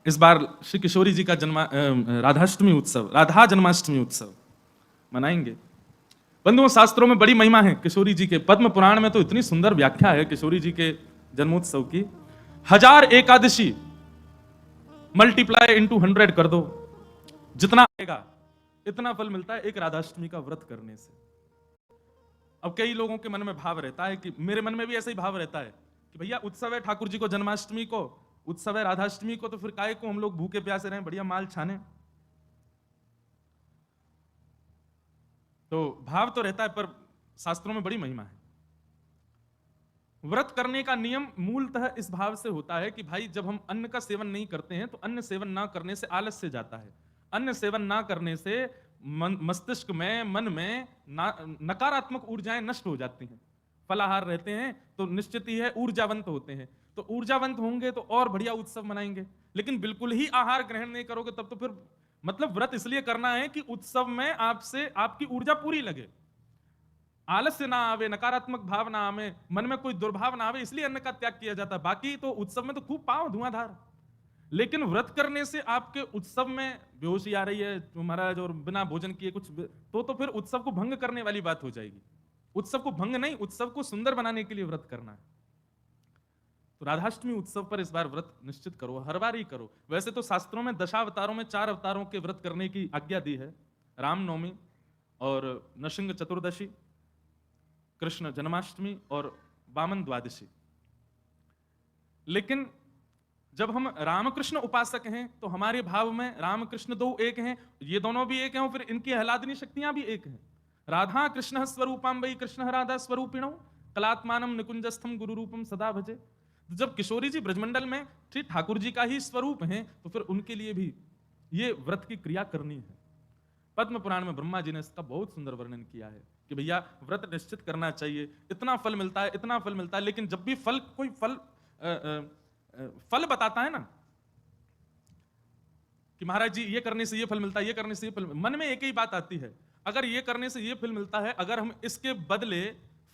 इस बार श्री किशोरी जी का राधाष्टमी उत्सव, राधा जन्माष्टमी उत्सव मनाएंगे। बंधुओं, शास्त्रों में बड़ी महिमा है किशोरी जी के। पद्म पुराण में तो इतनी सुंदर व्याख्या है किशोरी जी के जन्मोत्सव की। 1000 एकादशी मल्टीप्लाई इंटू 100 कर दो, जितना आएगा इतना फल मिलता है एक राधाष्टमी का व्रत करने से। अब कई लोगों के मन में भाव रहता है कि मेरे मन में भी ऐसा ही भाव रहता है कि भैया उत्सव है ठाकुर जी को जन्माष्टमी को, उत्सव है राधाष्टमी को, तो फिर काहे को हम लोग भूखे प्यासे रहें, बढ़िया माल छाने। तो भाव तो रहता है, पर शास्त्रों में बड़ी महिमा है। व्रत करने का नियम मूलतः इस भाव से होता है कि भाई जब हम अन्न का सेवन नहीं करते हैं तो अन्न सेवन ना करने से आलस्य जाता है। अन्न सेवन ना करने से मस्तिष्क में, मन में नकारात्मक ऊर्जाएं नष्ट हो जाती हैं। फलाहार रहते हैं तो निश्चित ही है ऊर्जावंत होते हैं, तो ऊर्जावंत होंगे तो और बढ़िया उत्सव मनाएंगे। लेकिन बिल्कुल ही आहार ग्रहण नहीं करोगे तब तो फिर मतलब व्रत इसलिए करना है कि उत्सव में आपसे आपकी ऊर्जा पूरी लगे, आलस्य ना आवे, नकारात्मक भाव ना आवे, मन में कोई दुर्भाव ना आवे, इसलिए अन्न का त्याग किया जाता है। बाकी तो उत्सव में तो खूब पाओ धुआंधार, लेकिन व्रत करने से आपके उत्सव में बेहोशी आ रही है महाराज और बिना भोजन किए कुछ तो फिर उत्सव को भंग करने वाली बात हो जाएगी। उत्सव को भंग नहीं, उत्सव को सुंदर बनाने के लिए व्रत करना है। तो राधाष्टमी उत्सव पर इस बार व्रत निश्चित करो, हर बार ही करो। वैसे तो शास्त्रों में दशावतारों में 4 अवतारों के व्रत करने की आज्ञा दी है, रामनवमी और नृसिंह चतुर्दशी, कृष्ण जन्माष्टमी और वामन द्वादशी। लेकिन जब हम रामकृष्ण उपासक हैं तो हमारे भाव में रामकृष्ण दो एक हैं, ये दोनों भी एक हैं, और फिर इनकी आह्लादनी शक्तियां भी एक हैं। राधा कृष्ण स्वरूपाम वही कृष्ण राधा स्वरूपिणो कलात्मानम निकुंजस्थम गुरु रूपम सदा भजे। तो जब किशोरी जी ब्रजमंडल में श्री ठाकुर जी का ही स्वरूप हैं तो फिर उनके लिए भी ये व्रत की क्रिया करनी है। पद्म पुराण में ब्रह्मा जी ने इसका बहुत सुंदर वर्णन किया है कि भैया व्रत निश्चित करना चाहिए, इतना फल मिलता है, इतना फल मिलता है। लेकिन जब भी कोई फल बताता है ना कि महाराज जी ये करने से ये फल मिलता है, ये करने से ये फल, मन में एक ही बात आती है, अगर ये करने से ये फल मिलता है, अगर हम इसके बदले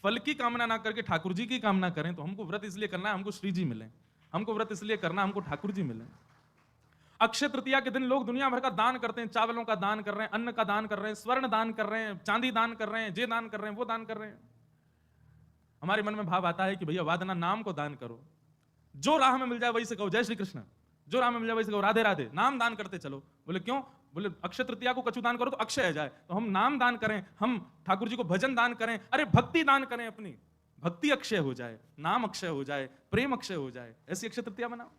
फल की कामना ना करके ठाकुर जी की कामना करें तो हमको व्रत इसलिए करना है हमको श्री जी मिले, हमको व्रत इसलिए करना हमको ठाकुर जी मिले। अक्षय तृतीया के दिन लोग दुनिया भर का दान करते हैं, चावलों का दान कर रहे हैं, अन्न का दान कर रहे हैं, स्वर्ण दान कर रहे हैं, चांदी दान कर रहे हैं, जे दान कर रहे हैं, वो दान कर रहे हैं। हमारे मन में भाव आता है कि भैया वादना नाम को दान करो, जो राह में मिल जाए वही से कहो जय श्री कृष्ण, जो राह में मिल जाए वही से कहो राधे राधे, नाम दान करते चलो। बोले क्यों? बोले अक्षय तृतीया को कछु दान करो तो अक्षय जाए, तो हम नाम दान करें, हम ठाकुर जी को भजन दान करें, अरे भक्ति दान करें, अपनी भक्ति अक्षय हो जाए, नाम अक्षय हो जाए, प्रेम अक्षय हो जाए, ऐसी अक्षय तृतीया मनाओ।